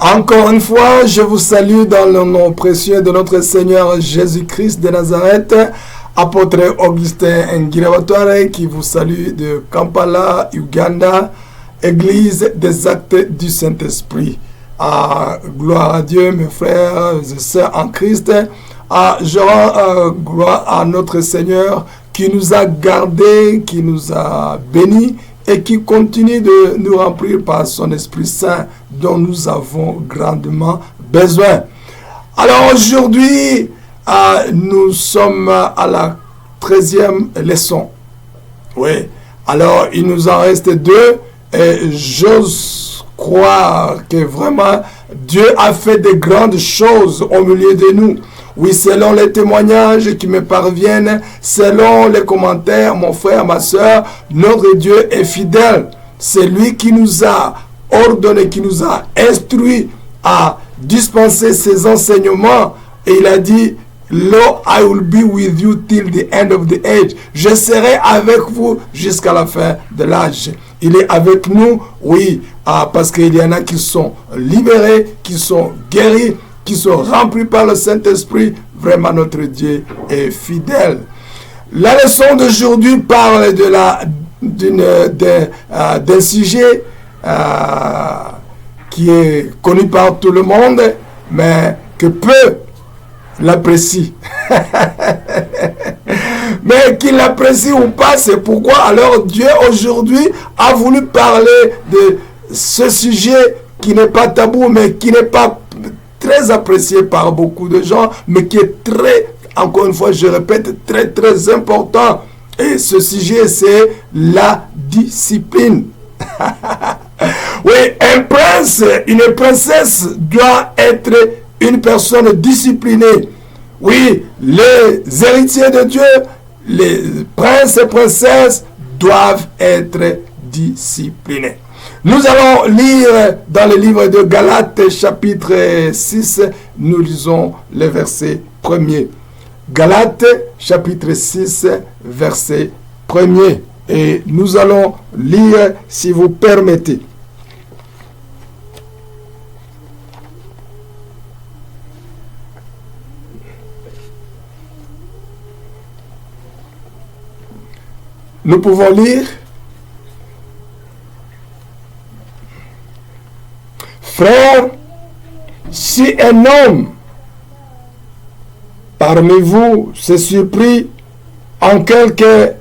Encore une fois, je vous salue dans le nom précieux de notre Seigneur Jésus-Christ de Nazareth. Apôtre Augustin Ngirabatware qui vous salue de Kampala, Uganda, Église des Actes du Saint-Esprit. Gloire à Dieu, mes frères et sœurs en Christ. Je rends gloire à notre Seigneur qui nous a gardés, qui nous a bénis et qui continue de nous remplir par son Esprit Saint dont nous avons grandement besoin. Alors aujourd'hui, nous sommes à la 13e leçon. Oui, alors il nous en reste 2 et j'ose croire que vraiment Dieu a fait de grandes choses au milieu de nous. Oui, selon les témoignages qui me parviennent, selon les commentaires, mon frère, ma soeur, notre Dieu est fidèle. C'est lui qui nous a ordonné, qui nous a instruit à dispenser ses enseignements. Et il a dit, Lord, I will be with you till the end of the age. Je serai avec vous jusqu'à la fin de l'âge. Il est avec nous, oui, parce qu'il y en a qui sont libérés, qui sont guéris, qui sont remplis par le Saint-Esprit. Vraiment, notre Dieu est fidèle. La leçon d'aujourd'hui parle d'un sujet qui est connu par tout le monde, mais que peu l'apprécient. Mais qu'il l'apprécie ou pas, c'est pourquoi alors Dieu aujourd'hui a voulu parler de ce sujet qui n'est pas tabou, mais qui n'est pas très apprécié par beaucoup de gens, mais qui est très, encore une fois, je répète, très très important. Et ce sujet, c'est la discipline. Oui, un prince, une princesse doit être une personne disciplinée. Oui, les héritiers de Dieu, les princes et princesses doivent être disciplinés. Nous allons lire dans le livre de Galates, chapitre 6, nous lisons le verset 1er. Galates, chapitre 6, verset 1er. Et nous allons lire, si vous permettez. Nous pouvons lire. Frères, si un homme parmi vous se surprit en quelque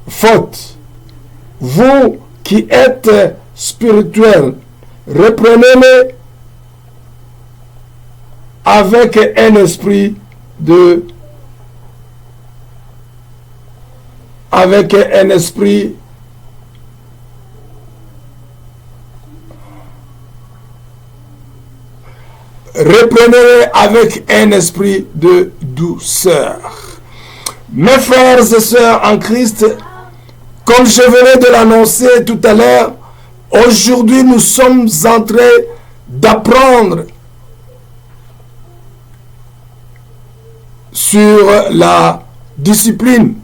faute, vous qui êtes spirituels, reprenez-le avec un esprit de reprenez-le avec un esprit de douceur. Mes frères et sœurs en Christ, comme je venais de l'annoncer tout à l'heure, aujourd'hui nous sommes en train d'apprendre sur la discipline.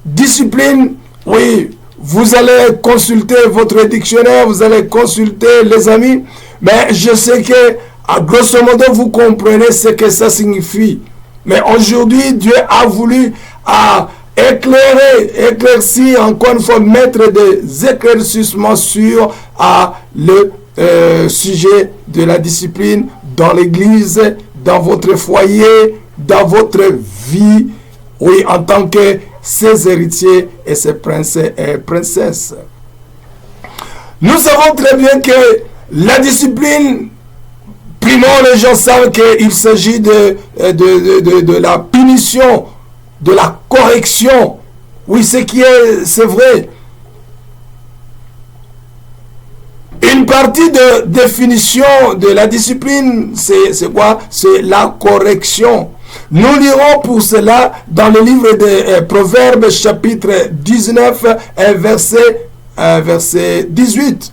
Discipline, oui, vous allez consulter votre dictionnaire, vous allez consulter les amis, mais je sais que à grosso modo, vous comprenez ce que ça signifie. Mais aujourd'hui, Dieu a voulu éclaircir, encore une fois, mettre des éclaircissements sur le sujet de la discipline dans l'église, dans votre foyer, dans votre vie, oui, en tant que ses héritiers et ses princes et princesses. Nous savons très bien que la discipline, primo, les gens savent qu'il s'agit de la punition, de la correction. Oui, c'est vrai. Une partie de définition de la discipline, c'est quoi? C'est la correction. Nous lirons pour cela dans le livre de Proverbes, chapitre 19, verset 18.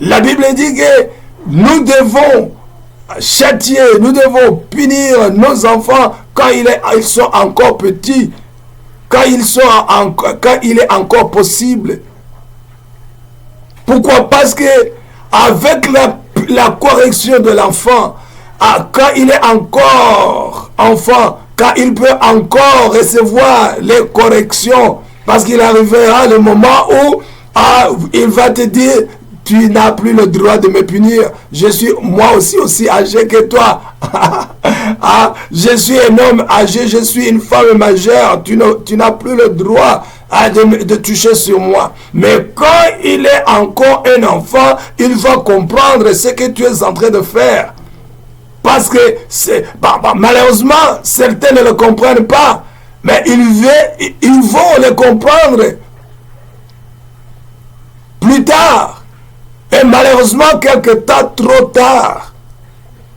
La Bible dit que nous devons châtier, nous devons punir nos enfants quand ils sont encore petits, quand il est encore possible. Pourquoi? Parce que avec la correction de l'enfant, quand il est encore enfant, quand il peut encore recevoir les corrections, parce qu'il arrivera le moment où il va te dire, tu n'as plus le droit de me punir. Je suis moi aussi âgé que toi. Je suis un homme âgé, je suis une femme majeure. Tu n'as plus le droit de toucher sur moi. Mais quand il est encore un enfant, il va comprendre ce que tu es en train de faire. Parce que malheureusement, certains ne le comprennent pas. Mais ils vont le comprendre plus tard. Et malheureusement, quelque temps trop tard.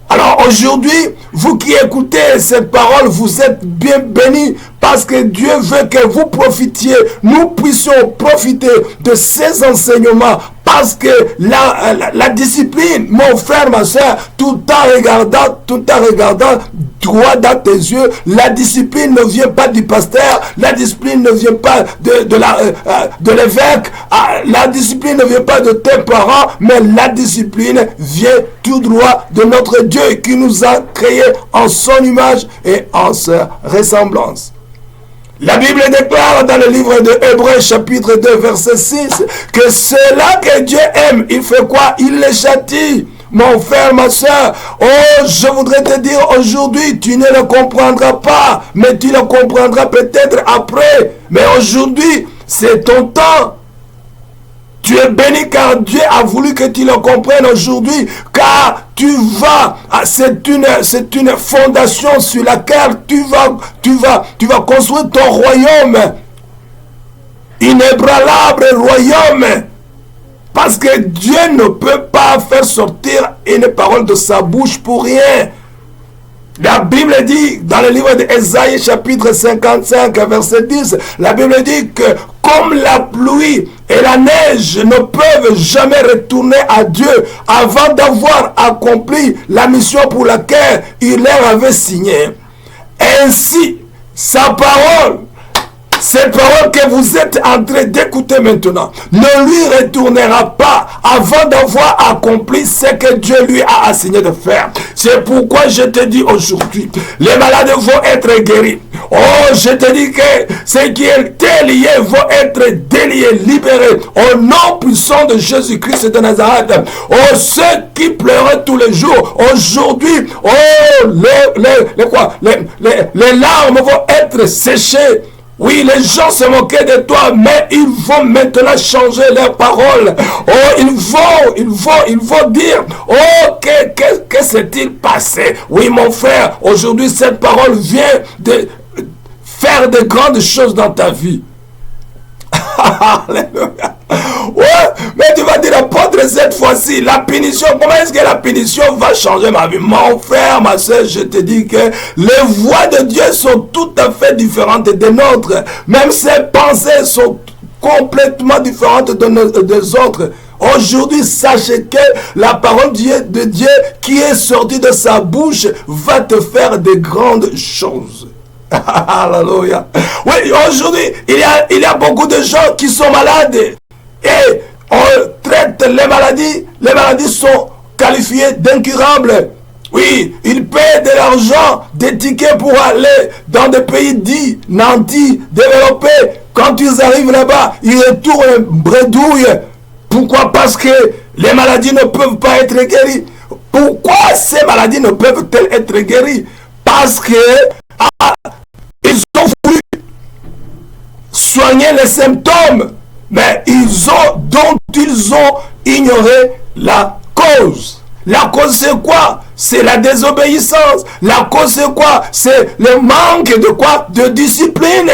Alors aujourd'hui, vous qui écoutez cette parole, vous êtes bien bénis parce que Dieu veut que vous profitiez, nous puissions profiter de ces enseignements. Parce que la discipline, mon frère, ma soeur, tout en regardant droit dans tes yeux, la discipline ne vient pas du pasteur, la discipline ne vient pas de l'évêque, la discipline ne vient pas de tes parents, mais la discipline vient tout droit de notre Dieu qui nous a créés en son image et en sa ressemblance. La Bible déclare dans le livre de Hébreux chapitre 2 verset 6 que ceux-là que Dieu aime, il fait quoi? Il les châtie. Mon frère, ma soeur, je voudrais te dire aujourd'hui, tu ne le comprendras pas, mais tu le comprendras peut-être après. Mais aujourd'hui, c'est ton temps. Tu es béni car Dieu a voulu que tu le comprennes aujourd'hui, car tu vas, c'est une fondation sur laquelle tu vas construire ton royaume, inébranlable royaume, parce que Dieu ne peut pas faire sortir une parole de sa bouche pour rien. La Bible dit, dans le livre d'Ésaïe, chapitre 55, verset 10, la Bible dit que comme la pluie et la neige ne peuvent jamais retourner à Dieu avant d'avoir accompli la mission pour laquelle il leur avait signé, ainsi, sa parole, cette parole que vous êtes en train d'écouter maintenant, ne lui retournera pas avant d'avoir accompli ce que Dieu lui a assigné de faire. C'est pourquoi je te dis aujourd'hui, les malades vont être guéris. Oh, je te dis que ce qui était lié vont être déliés, libérés. Au nom puissant de Jésus-Christ de Nazareth. Oh, ceux qui pleuraient tous les jours, aujourd'hui, oh, les larmes vont être séchées. Oui, les gens se moquaient de toi, mais ils vont maintenant changer leurs paroles. Oh, ils vont dire, oh, que s'est-il passé? Oui, mon frère, aujourd'hui, cette parole vient de faire de grandes choses dans ta vie. Alléluia. Ouais, mais tu vas dire, apôtre, cette fois-ci, la punition, comment est-ce que la punition va changer ma vie? Mon frère, ma soeur, je te dis que les voies de Dieu sont tout à fait différentes des nôtres. Même ses pensées sont complètement différentes des autres. Aujourd'hui, sachez que la parole de Dieu qui est sortie de sa bouche va te faire de grandes choses. Alléluia. Oui, aujourd'hui, il y a beaucoup de gens qui sont malades. Et on traite les maladies. Les maladies sont qualifiées d'incurables. Oui, ils paient de l'argent, des tickets pour aller dans des pays dits nantis, développés. Quand ils arrivent là-bas, ils retournent bredouille. Pourquoi? Parce que les maladies ne peuvent pas être guéries. Pourquoi ces maladies ne peuvent-elles être guéries? Parce que ils ont voulu soigner les symptômes, mais ils ont ignoré la cause. La cause c'est quoi? C'est la désobéissance. La cause c'est quoi? C'est le manque de quoi? De discipline.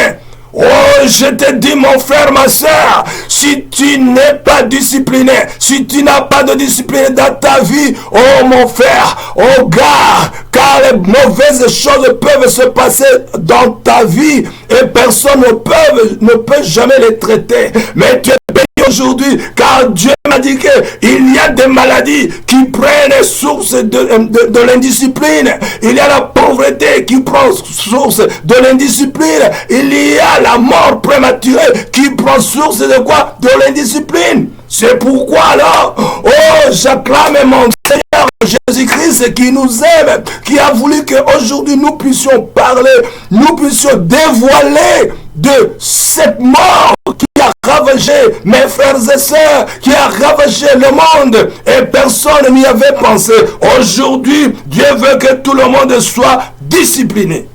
Oh, je te dis, mon frère, ma soeur, si tu n'es pas discipliné, si tu n'as pas de discipline dans ta vie, oh mon frère, oh gars, car les mauvaises choses peuvent se passer dans ta vie et personne ne peut jamais les traiter. Mais tu es béni aujourd'hui, car Dieu m'a dit qu'il y a des maladies qui prennent source de l'indiscipline. Il y a la pauvreté qui prend source de l'indiscipline. Il y a la mort prématurée qui prend source de quoi? De l'indiscipline. C'est pourquoi alors, oh, j'acclame mon Seigneur Jésus-Christ qui nous aime, qui a voulu qu'aujourd'hui nous puissions parler, nous puissions dévoiler de cette mort qui a ravagé mes frères et sœurs, qui a ravagé le monde, et personne n'y avait pensé. Aujourd'hui, Dieu veut que tout le monde soit discipliné.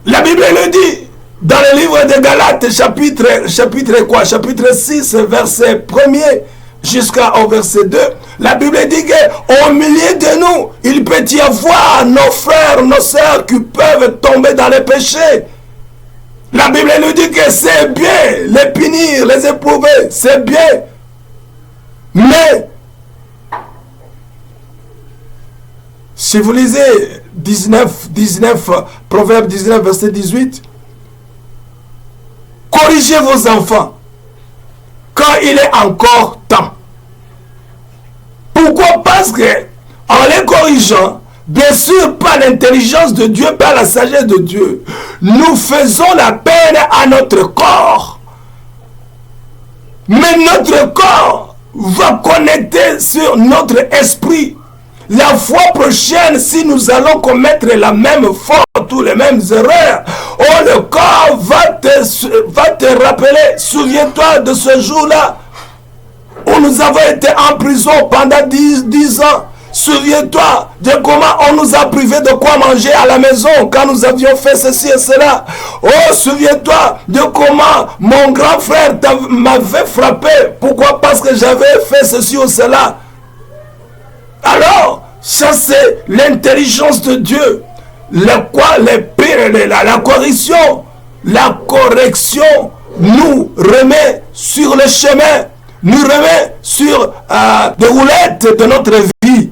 La Bible le dit dans le livre de Galates, chapitre 6, verset 1er jusqu'au verset 2. La Bible dit qu'au milieu de nous, il peut y avoir nos frères, nos sœurs qui peuvent tomber dans les péchés. La Bible nous dit que c'est bien les punir, les éprouver, c'est bien. Mais, si vous lisez 19, Proverbe 19, verset 18, corrigez vos enfants quand il est encore temps. Pourquoi? Parce que en les corrigeant, bien sûr par l'intelligence de Dieu, par la sagesse de Dieu, nous faisons la peine à notre corps. Mais notre corps va connecter sur notre esprit. La fois prochaine, si nous allons commettre la même faute ou les mêmes erreurs, le corps va te rappeler, souviens-toi de ce jour-là où nous avons été en prison pendant 10 ans. Souviens-toi de comment on nous a privé de quoi manger à la maison quand nous avions fait ceci et cela. Souviens-toi de comment mon grand frère m'avait frappé. Pourquoi? Parce que j'avais fait ceci ou cela. Alors, ça c'est l'intelligence de Dieu. La correction nous remet sur le chemin, nous remet sur des roulettes de notre vie.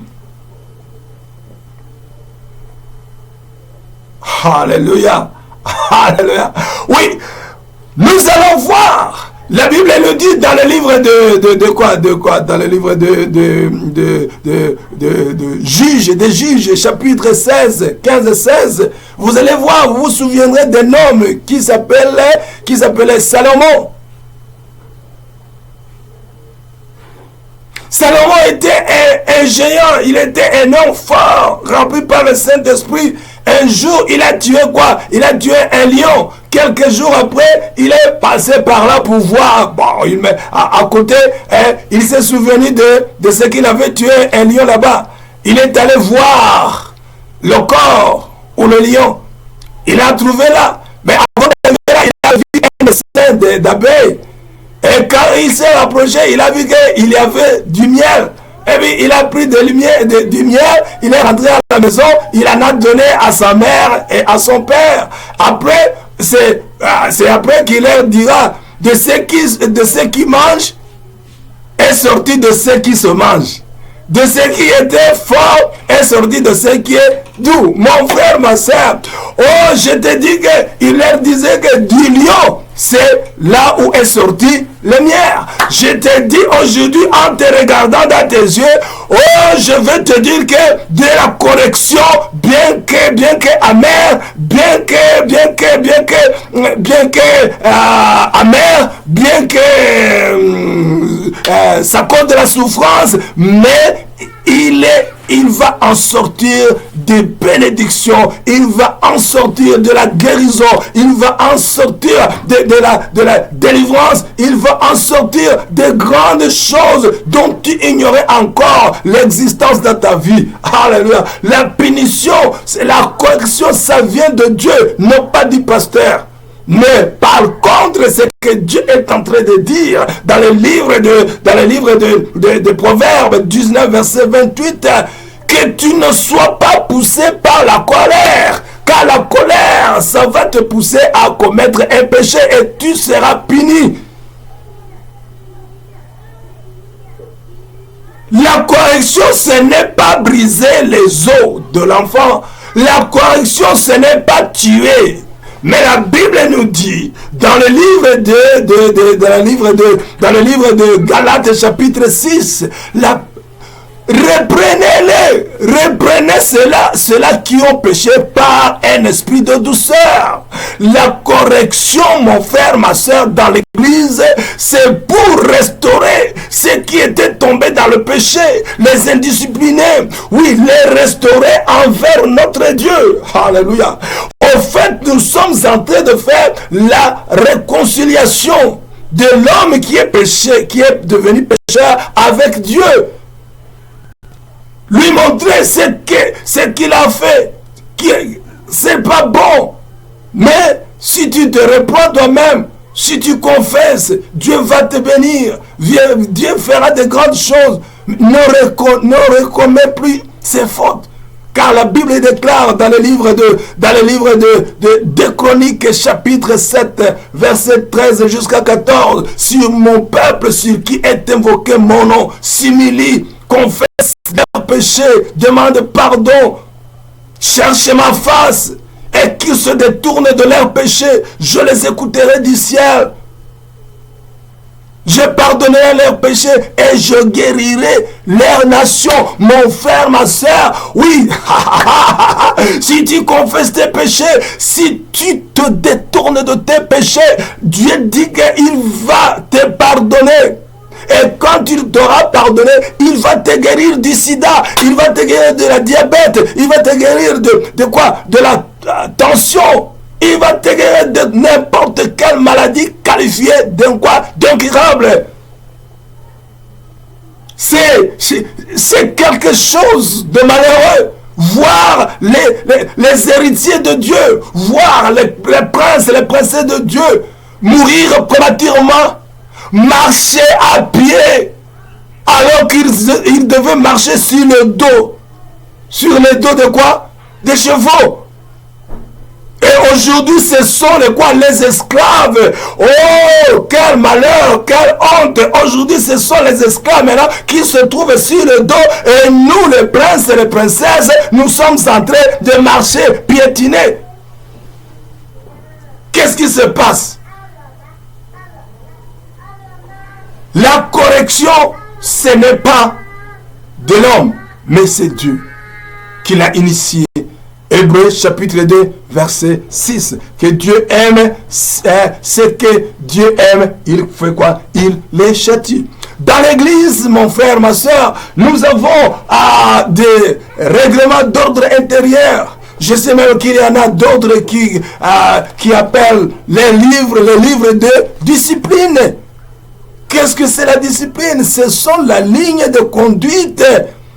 Alléluia. Alléluia. Oui, nous allons voir. La Bible le dit dans le livre de quoi dans le livre de Juges, chapitre 16, 15 et 16. Vous allez voir, vous vous souviendrez d'un homme qui s'appelait Salomon. Salomon était un géant, il était un homme fort, rempli par le Saint-Esprit. Un jour, il a tué quoi? Il a tué un lion. Quelques jours après, il est passé par là pour voir. Bon, à côté, il s'est souvenu de ce qu'il avait tué un lion là-bas. Il est allé voir le corps ou le lion. Il a trouvé là. Mais avant d'arriver là, il a vu un essaim d'abeilles. Et quand il s'est rapproché, il a vu qu'il y avait du miel. Et puis il a pris du miel, il est rentré à la maison, il en a donné à sa mère et à son père. Après, c'est après qu'il leur dira de ce qui mange est sorti de ce qui se mange. De ce qui était fort est sorti de ce qui est doux. Mon frère, ma soeur, je te dis qu'il leur disait que du lion, c'est là où est sorti le miel. Je te dis aujourd'hui en te regardant dans tes yeux, je veux te dire que de la correction, bien que amère, bien que ça cause de la souffrance, mais il va en sortir des bénédictions, il va en sortir de la guérison, il va en sortir de la délivrance, il va en sortir de grandes choses dont tu ignorais encore l'existence dans ta vie. Alléluia. La punition, la correction, ça vient de Dieu, non pas du pasteur. Mais par contre, ce que Dieu est en train de dire dans le livre de Proverbes 19, verset 28, que tu ne sois pas poussé par la colère, car la colère, ça va te pousser à commettre un péché et tu seras puni. La correction, ce n'est pas briser les os de l'enfant. La correction, ce n'est pas tuer. Mais la Bible nous dit, dans le livre de Galates chapitre 6, reprenez ceux-là qui ont péché par un esprit de douceur. La correction, mon frère, ma soeur, dans l'église l'église, c'est pour restaurer ceux qui étaient tombés dans le péché, les indisciplinés, oui, les restaurer envers notre Dieu. Alléluia. Au fait, nous sommes en train de faire la réconciliation de l'homme qui est péché, qui est devenu pécheur avec Dieu. Lui montrer ce qu'il a fait, c'est pas bon. Mais si tu te reprends toi-même, si tu confesses, Dieu va te bénir. Dieu fera de grandes choses. Ne recommets plus ses fautes. Car la Bible déclare dans le livre de Chroniques, chapitre 7, verset 13 jusqu'à 14, sur mon peuple, sur qui est invoqué mon nom, s'humilie, confesse leurs péchés, demande pardon, cherche ma face, et qu'ils se détournent de leurs péchés, je les écouterai du ciel. Je pardonnerai leurs péchés et je guérirai leur nation. Mon frère, ma soeur, oui, si tu confesses tes péchés, si tu te détournes de tes péchés, Dieu dit qu'il va te pardonner. Et quand il t'aura pardonné, il va te guérir du sida, il va te guérir de la diabète, il va te guérir de quoi? De la tension. Il va te guérir de n'importe quelle maladie qualifiée d'incurable. C'est quelque chose de malheureux. Voir les héritiers de Dieu, voir les princes et les princesses de Dieu mourir prématurément, marcher à pied, alors qu'ils devaient marcher sur le dos. Sur le dos de quoi? Des chevaux. Et aujourd'hui, ce sont les esclaves. Oh, quel malheur, quelle honte. Aujourd'hui, ce sont les esclaves maintenant qui se trouvent sur le dos. Et nous, les princes et les princesses, nous sommes en train de marcher, piétiner. Qu'est-ce qui se passe? La correction, ce n'est pas de l'homme, mais c'est Dieu qui l'a initié. Hébreux chapitre 2, verset 6. Que Dieu aime, ce que Dieu aime, il fait quoi? Il les châtie. Dans l'église, mon frère, ma soeur, nous avons des règlements d'ordre intérieur. Je sais même qu'il y en a d'autres qui appellent les livres de discipline. Qu'est-ce que c'est la discipline? Ce sont la ligne de conduite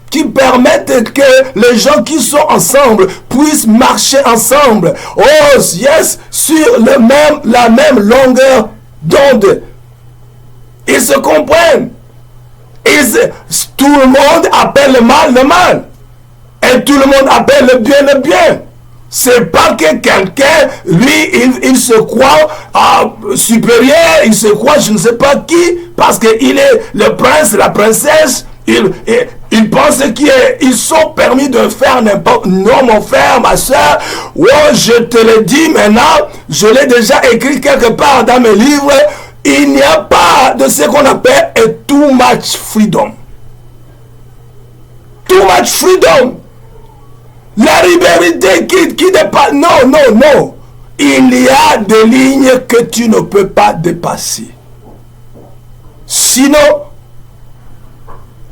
qui permettent que les gens qui sont ensemble puissent marcher ensemble. Oh, yes, sur la même longueur d'onde. Ils se comprennent. Tout le monde appelle le mal. Et tout le monde appelle le bien. C'est pas que quelqu'un, lui, il se croit supérieur, il se croit je ne sais pas qui, parce qu'il est le prince, la princesse. Ils pensent qu'ils sont permis de faire n'importe... Non, mon frère, ma soeur, oh, je te le dis maintenant, je l'ai déjà écrit quelque part dans mes livres, il n'y a pas de ce qu'on appelle a too much freedom. Too much freedom. La liberté qui dépasse... Non. Il y a des lignes que tu ne peux pas dépasser. Sinon,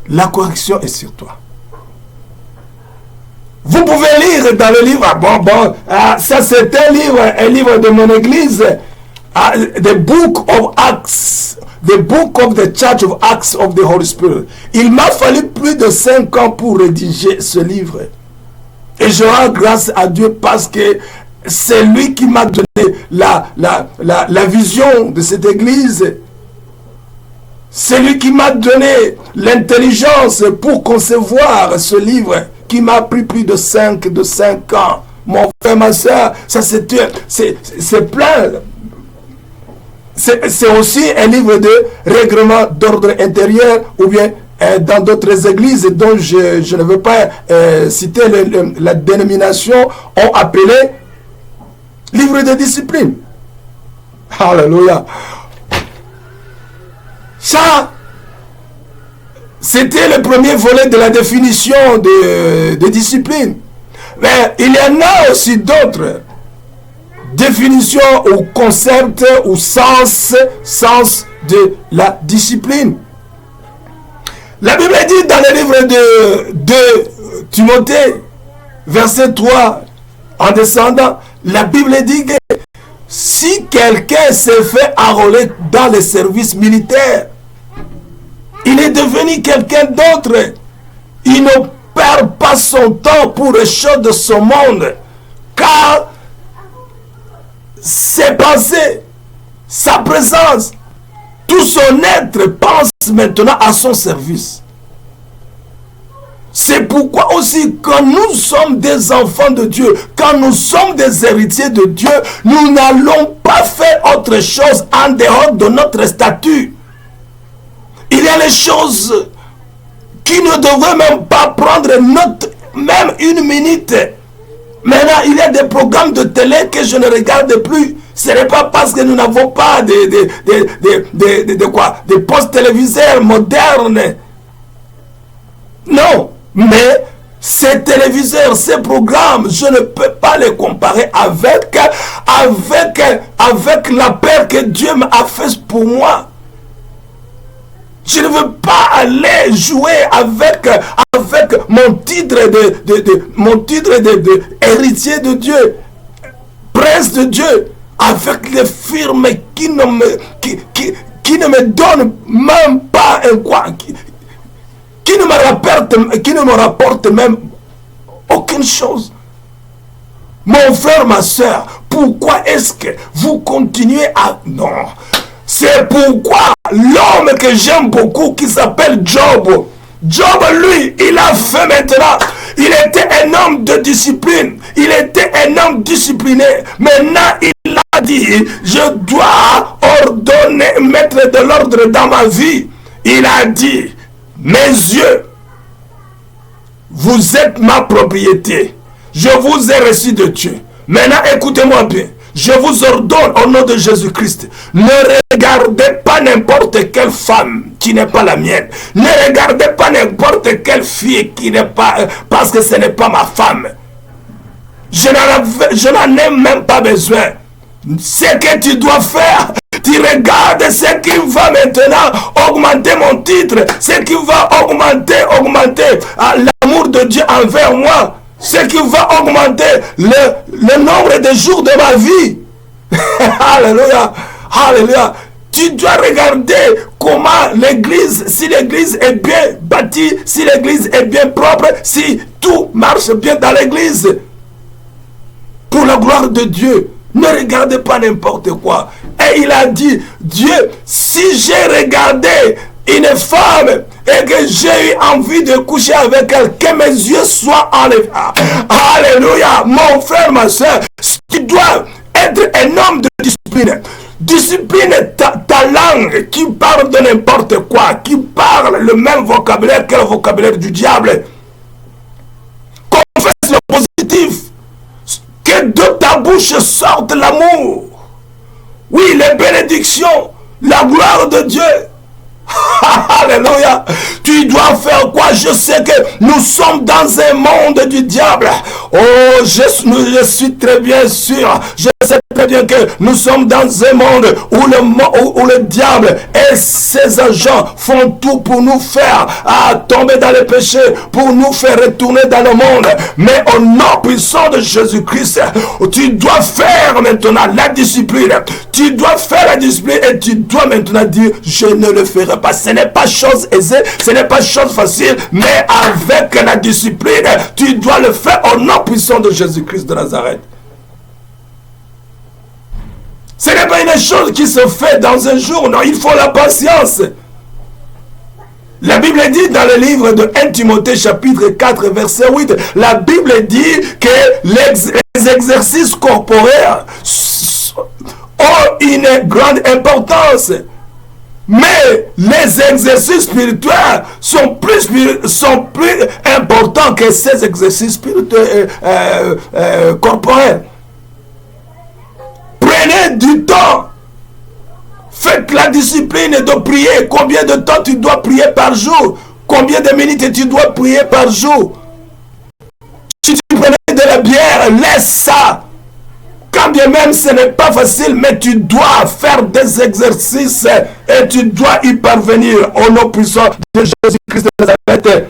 la correction est sur toi. Vous pouvez lire dans le livre, ça c'est un livre de mon église, the Book of Acts, the Book of the Church of Acts of the Holy Spirit. Il m'a fallu plus de 5 ans pour rédiger ce livre. Et je rends grâce à Dieu parce que c'est lui qui m'a donné la vision de cette église. C'est lui qui m'a donné l'intelligence pour concevoir ce livre qui m'a pris plus de 5 ans. Mon frère, ma soeur, ça c'est plein. C'est aussi un livre de règlement d'ordre intérieur ou bien dans d'autres églises dont je ne veux pas citer la dénomination ont appelé livre de discipline. Alléluia. Ça, c'était le premier volet de la définition de discipline. Mais il y en a aussi d'autres définition ou concept ou sens de la discipline. La Bible dit dans le livre de Timothée, verset 3, en descendant, la Bible dit que si quelqu'un s'est fait enrôler dans le service militaire, il est devenu quelqu'un d'autre. Il ne perd pas son temps pour les choses de ce monde, car ses pensées, sa présence, tout son être pense maintenant à son service. C'est pourquoi aussi, quand nous sommes des enfants de Dieu, quand nous sommes des héritiers de Dieu, nous n'allons pas faire autre chose en dehors de notre statut. Il y a les choses qui ne devraient même pas prendre même une minute. Maintenant, il y a des programmes de télé que je ne regarde plus. Ce n'est pas parce que nous n'avons pas des postes téléviseurs modernes. Non, mais ces téléviseurs, ces programmes, je ne peux pas les comparer avec la paix que Dieu m'a fait pour moi. Je ne veux pas aller jouer avec mon titre de héritier de Dieu, prince de Dieu, avec les firmes qui ne me donnent même pas un quoi, qui ne me rapportent même aucune chose. Mon frère, ma soeur, pourquoi est-ce que vous continuez à... Non. C'est pourquoi l'homme que j'aime beaucoup, qui s'appelle Job, lui, il a fait maintenant. Il était un homme de discipline. Il était un homme discipliné. Maintenant, il a dit, je dois ordonner, mettre de l'ordre dans ma vie. Il a dit, mes yeux, vous êtes ma propriété. Je vous ai reçu de Dieu. Maintenant, écoutez-moi bien. Je vous ordonne au nom de Jésus-Christ, ne regardez pas n'importe quelle femme qui n'est pas la mienne. Ne regardez pas n'importe quelle fille qui n'est pas... parce que ce n'est pas ma femme. Je n'en ai même pas besoin. Ce que tu dois faire, tu regardes ce qui va maintenant augmenter mon titre, ce qui va augmenter l'amour de Dieu envers moi. Ce qui va augmenter le nombre de jours de ma vie. Alléluia. Alléluia. Tu dois regarder comment l'église, si l'église est bien bâtie, si l'église est bien propre, si tout marche bien dans l'église. Pour la gloire de Dieu. Ne regardez pas n'importe quoi. Et il a dit, Dieu, si j'ai regardé une femme et que j'ai eu envie de coucher avec elle, que mes yeux soient enlevés. Alléluia. Mon frère, ma soeur, tu dois être un homme de discipline. Discipline ta langue qui parle de n'importe quoi, qui parle le même vocabulaire que le vocabulaire du diable. Confesse le positif. Que de ta bouche sorte l'amour. Oui, les bénédictions, la gloire de Dieu. Alléluia. Tu dois faire quoi? Je sais que nous sommes dans un monde du diable. Oh, je suis très bien sûr. Je sais très bien que nous sommes dans un monde où le diable et ses agents font tout pour nous faire tomber dans le péché, pour nous faire retourner dans le monde. Mais au nom puissant de Jésus-Christ, tu dois faire maintenant la discipline. Tu dois faire la discipline et tu dois maintenant dire, je ne le ferai pas. Ce n'est pas chose aisée, ce n'est pas chose facile, mais avec la discipline, tu dois le faire au nom puissant de Jésus-Christ de Nazareth. Ce n'est pas une chose qui se fait dans un jour, non, il faut la patience. La Bible dit dans le livre de 1 Timothée chapitre 4 verset 8, la Bible dit que les exercices corporels ont une grande importance. Mais les exercices spirituels sont plus importants que ces exercices spirituels corporels. Prenez du temps. Faites la discipline de prier. Combien de temps tu dois prier par jour? Combien de minutes tu dois prier par jour? Si tu prenais de la bière, laisse ça. Quand Quand bien même ce n'est pas facile, mais tu dois faire des exercices et tu dois y parvenir au nom puissant de Jésus-Christ de Nazareth.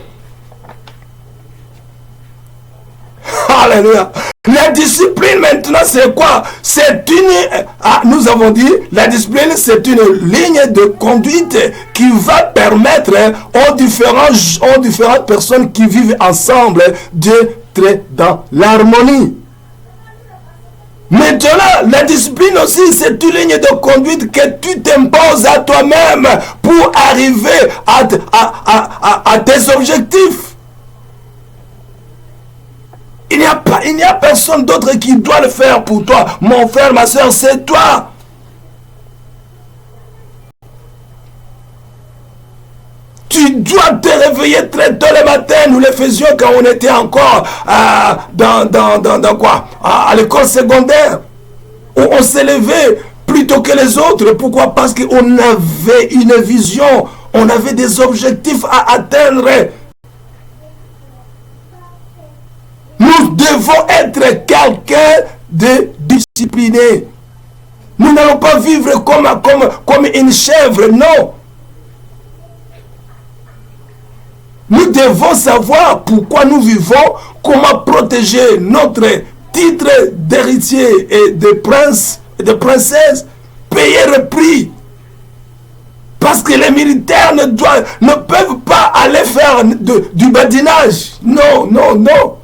Alléluia. La discipline maintenant c'est quoi? C'est une, nous avons dit, la discipline c'est une ligne de conduite qui va permettre aux différentes personnes qui vivent ensemble d'être dans l'harmonie. Maintenant, la discipline aussi, c'est une ligne de conduite que tu t'imposes à toi-même pour arriver à tes objectifs. Il n'y a personne d'autre qui doit le faire pour toi. Mon frère, ma soeur, c'est toi. Tu dois te réveiller très tôt le matin. Nous le faisions quand on était encore dans quoi? À l'école secondaire. Où on s'est levé plus tôt que les autres. Pourquoi? Parce qu'on avait une vision. On avait des objectifs à atteindre. Nous devons être quelqu'un de discipliné. Nous n'allons pas vivre comme une chèvre, non. Nous devons savoir pourquoi nous vivons, comment protéger notre titre d'héritier et de prince et de princesse, payer le prix. Parce que les militaires ne peuvent pas aller faire du badinage. Non, non, non.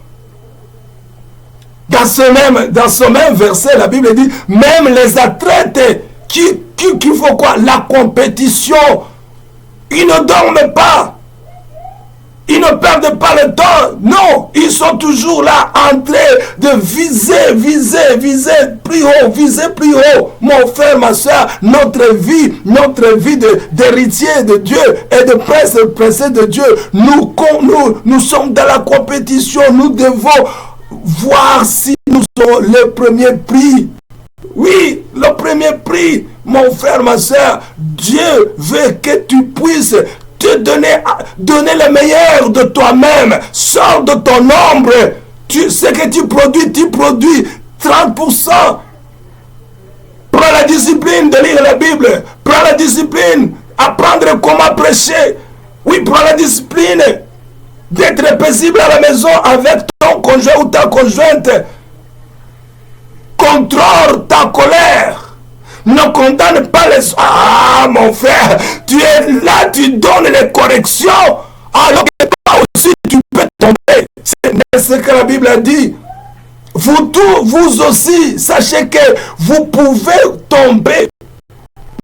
Dans ce même verset, la Bible dit, même les athlètes qui font quoi? La compétition. Ils ne dorment pas. Ils ne perdent pas le temps. Non, ils sont toujours là en train de viser plus haut. Mon frère, ma soeur, notre vie d'héritier de Dieu et de prince et princesse de Dieu, nous sommes dans la compétition. Nous devons voir si nous avons le premier prix. Oui, le premier prix, mon frère, ma soeur. Dieu veut que tu puisses te donner le meilleur de toi-même. Sors de ton ombre. Ce que tu produis 30%. Prends la discipline de lire la Bible. Prends la discipline apprendre comment prêcher. Oui, prends la discipline d'être paisible à la maison avec ton conjoint ou ta conjointe. Contrôle ta colère. Ne condamne pas les... Ah, mon frère, tu es là, tu donnes les corrections, alors que toi aussi tu peux tomber. C'est ce que la Bible a dit. Vous aussi, sachez que vous pouvez tomber.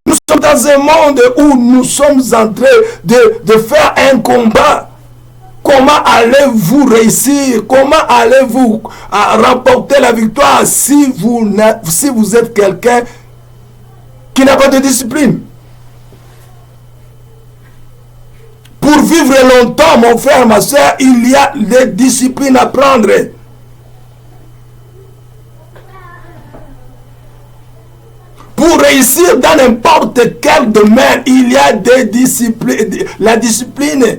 Nous sommes dans un monde où nous sommes en train de faire un combat. Comment allez-vous réussir? Comment allez-vous remporter la victoire si vous êtes quelqu'un qui n'a pas de discipline? Pour vivre longtemps, mon frère, ma soeur, il y a des disciplines à prendre. Pour réussir dans n'importe quel domaine, il y a des disciplines. La discipline.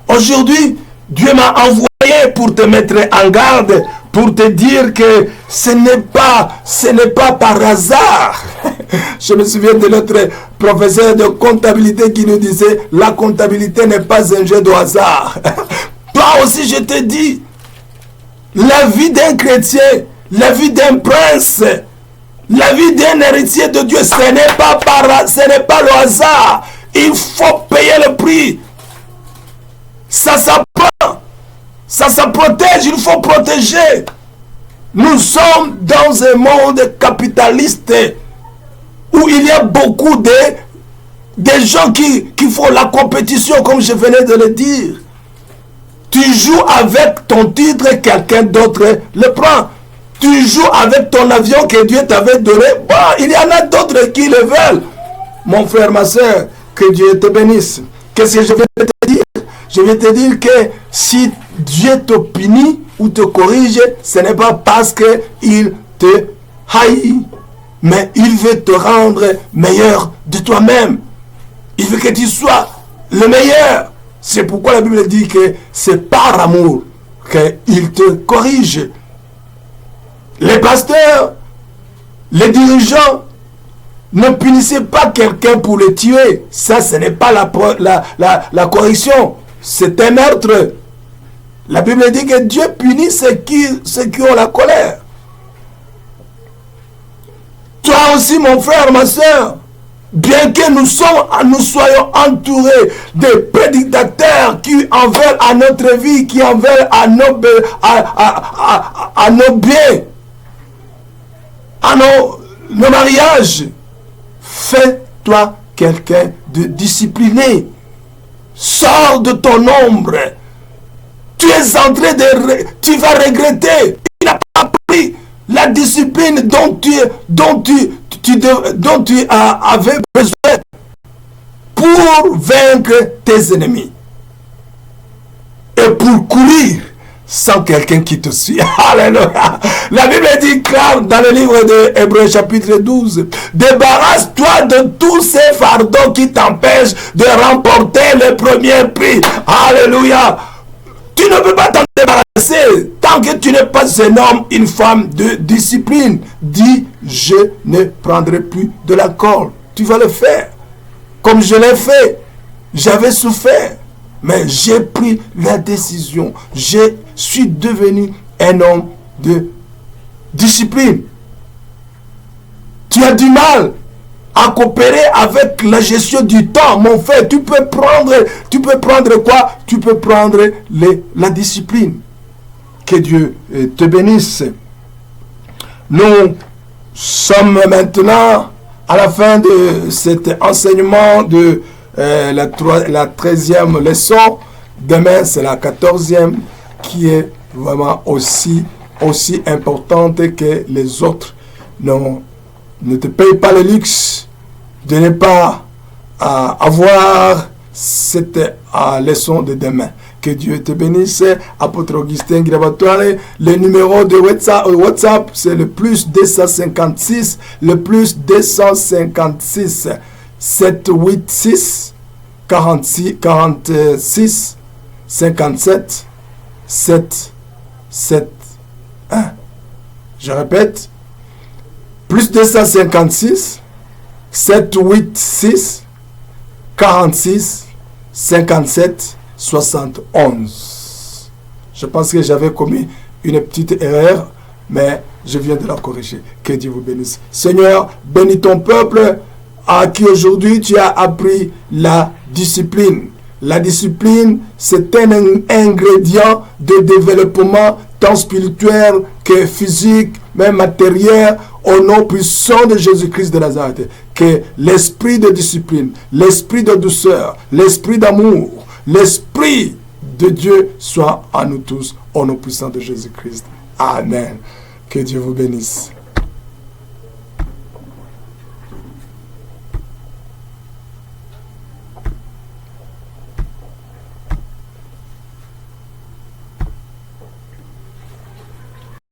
Aujourd'hui, Dieu m'a envoyé pour te mettre en garde, pour te dire que ce n'est pas par hasard. Je me souviens de notre professeur de comptabilité qui nous disait, la comptabilité n'est pas un jeu de hasard. Toi aussi, je te dis, la vie d'un chrétien, la vie d'un prince, la vie d'un héritier de Dieu, ce n'est pas le hasard. Il faut payer le prix. Ça s'apprend. Ça protège, il faut protéger. Nous sommes dans un monde capitaliste où il y a beaucoup de gens qui font la compétition, comme je venais de le dire. Tu joues avec ton titre, quelqu'un d'autre le prend. Tu joues avec ton avion que Dieu t'avait donné. Bon, il y en a d'autres qui le veulent. Mon frère, ma soeur, que Dieu te bénisse. Qu'est-ce que je vais te dire? Je vais te dire que si Dieu te punit ou te corrige, ce n'est pas parce qu'il te haït, mais il veut te rendre meilleur de toi-même. Il veut que tu sois le meilleur. C'est pourquoi la Bible dit que c'est par amour qu'il te corrige. Les pasteurs, les dirigeants, ne punissez pas quelqu'un pour le tuer. Ça, ce n'est pas la correction. C'est un meurtre. La Bible dit que Dieu punit ceux qui ont la colère. Toi aussi, mon frère, ma soeur, bien que nous soyons entourés de prédicateurs qui en veulent à notre vie, qui en veulent à nos biens, à nos mariages, fais-toi quelqu'un de discipliné. Sors de ton ombre. Tu es en train tu vas regretter. Tu n'as pas appris la discipline dont tu avais besoin pour vaincre tes ennemis. Et pour courir sans quelqu'un qui te suit. Alléluia. La Bible dit clair dans le livre de Hébreux chapitre 12. Débarrasse-toi de tous ces fardeaux qui t'empêchent de remporter le premier prix. Alléluia. Tu ne peux pas t'en débarrasser tant que tu n'es pas un homme, une femme de discipline. Dis, je ne prendrai plus de l'alcool. Tu vas le faire. Comme je l'ai fait. J'avais souffert. Mais j'ai pris la décision. Je suis devenu un homme de discipline. Tu as du mal à coopérer avec la gestion du temps, mon frère. Tu peux prendre quoi? Tu peux prendre la discipline. Que Dieu te bénisse. Nous sommes maintenant à la fin de cet enseignement de la 13e leçon. Demain, c'est la 14e qui est vraiment aussi importante que les autres. Non, ne te paye pas le luxe de ne pas avoir cette leçon de demain. Que Dieu te bénisse. Apôtre Augustin Gravatoire. Le numéro de WhatsApp, c'est le plus 256, le plus 256 786 46 57 771. Je répète, plus 256 786 46 57 71. Je pense que j'avais commis une petite erreur, mais je viens de la corriger. Que Dieu vous bénisse. Seigneur, bénis ton peuple à qui aujourd'hui tu as appris la discipline. La discipline, c'est un ingrédient de développement tant spirituel que physique, même matériel, au nom puissant de Jésus-Christ de Nazareth. Que l'esprit de discipline, l'esprit de douceur, l'esprit d'amour, l'esprit de Dieu soit à nous tous, au nom puissant de Jésus-Christ. Amen. Que Dieu vous bénisse.